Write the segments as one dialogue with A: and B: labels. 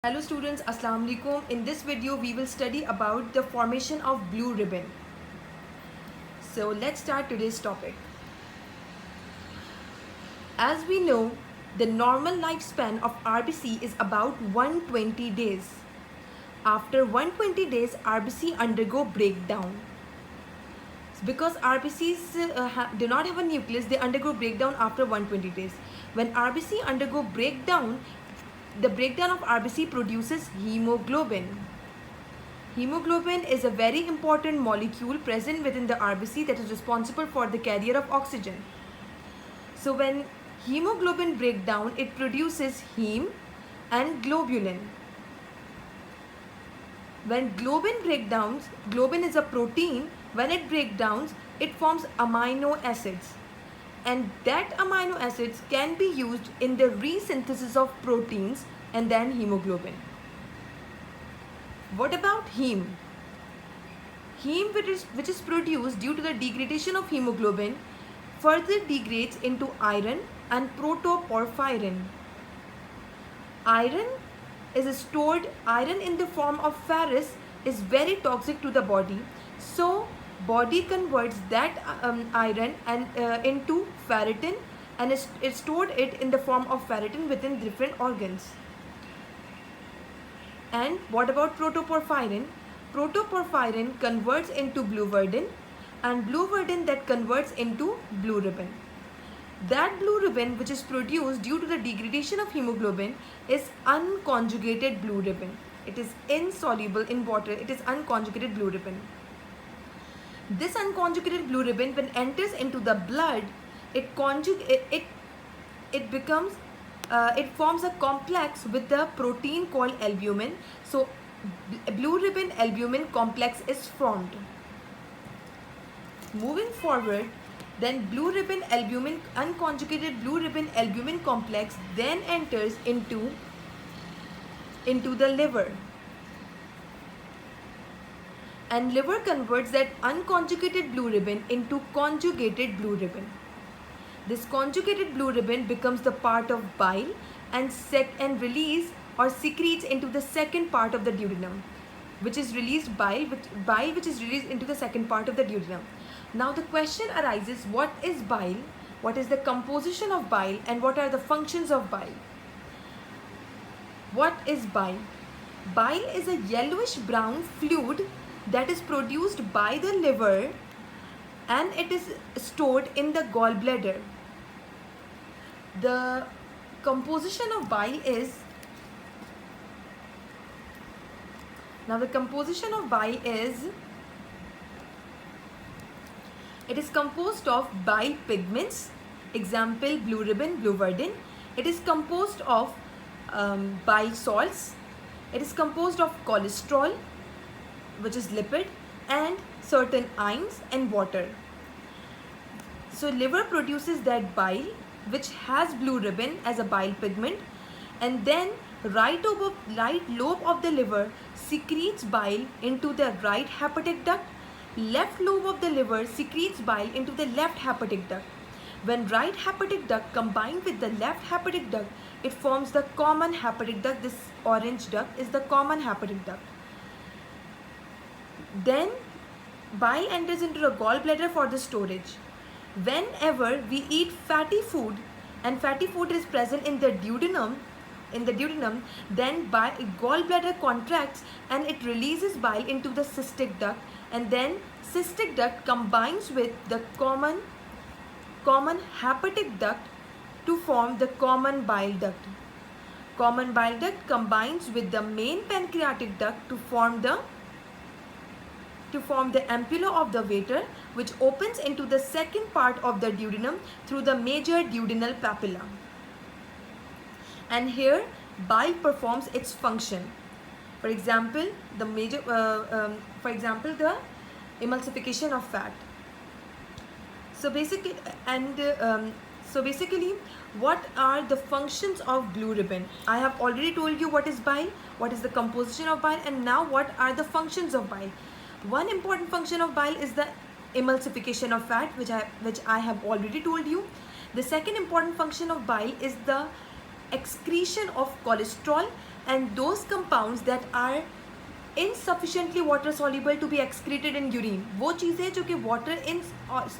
A: Hello students, Assalamu alaikum. In this video we will study about the formation of blue ribbon. So let's start today's topic. As we know, the normal lifespan of RBC is about 120 days. After 120 days, RBC undergo breakdown. Because RBCs do not have a nucleus, they undergo breakdown after 120 days. When RBC undergo breakdown, the breakdown of RBC produces hemoglobin. Hemoglobin is a very important molecule present within the RBC that is responsible for the carrier of oxygen. So when hemoglobin breaks down, it produces heme and globulin. When globin breaks down, globin is a protein. When it breaks down, it forms amino acids. And that amino acids can be used in the resynthesis of proteins and then hemoglobin. What about heme? Heme, which is produced due to the degradation of hemoglobin, further degrades into iron and protoporphyrin. Iron in the form of ferrous is very toxic to the body. So body converts that iron into ferritin, and it stored it in the form of ferritin within different organs. And what about protoporphyrin? Protoporphyrin converts into blue verdin, and blue verdin that converts into blue ribbon. That blue ribbon, which is produced due to the degradation of hemoglobin, is unconjugated blue ribbon. It is insoluble in water. It is unconjugated blue ribbon. This unconjugated blue ribbon, when enters into the blood, it forms a complex with the protein called albumin. So blue ribbon albumin complex is formed. Moving forward, then unconjugated blue ribbon albumin complex then enters into the liver. And liver converts that unconjugated blue ribbon into conjugated blue ribbon. This conjugated blue ribbon becomes the part of bile and release or secretes into the second part of the duodenum, which is released which is released into the second part of the duodenum. Now the question arises, what is bile? What is the composition of bile, and what are the functions of bile? What is bile? Bile is a yellowish brown fluid that is produced by the liver, and it is stored in the gallbladder. The composition of bile is it is composed of bile pigments, example blue ribbon, blue verdin. It is composed of bile salts. It is composed of cholesterol, which is lipid, and certain ions and water. So liver produces that bile, which has blue ribbon as a bile pigment, and then right lobe of the liver secretes bile into the right hepatic duct. Left lobe of the liver secretes bile into the left hepatic duct. When right hepatic duct combines with the left hepatic duct, it forms the common hepatic duct. This orange duct is the common hepatic duct. Then bile enters into the gallbladder for the storage. Whenever we eat fatty food, and fatty food is present in the duodenum, then gallbladder contracts and it releases bile into the cystic duct, and then cystic duct combines with the common hepatic duct to form the common bile duct. Common bile duct combines with the main pancreatic duct to form the ampulla of the Vater, which opens into the second part of the duodenum through the major duodenal papilla. And here bile performs its function. For example, the emulsification of fat. So basically, what are the functions of blue ribbon? I have already told you what is bile, what is the composition of bile, and now what are the functions of bile. One important function of bile is the emulsification of fat, which I have already told you. The second important function of bile is the excretion of cholesterol, and those compounds that are insufficiently water soluble to be excreted in urine, वो चीज़ें जो कि water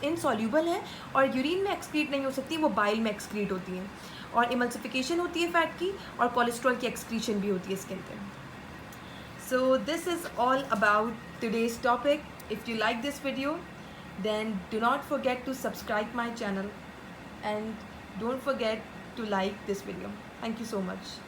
A: insoluble है और urine में excrete नहीं हो सकती, वो bile में excrete होती हैं, और emulsification होती है fat की, और cholesterol की excretion भी होती है इसके अंदर. So this is all about today's topic. If you like this video, then do not forget to subscribe my channel and don't forget to like this video. Thank you so much.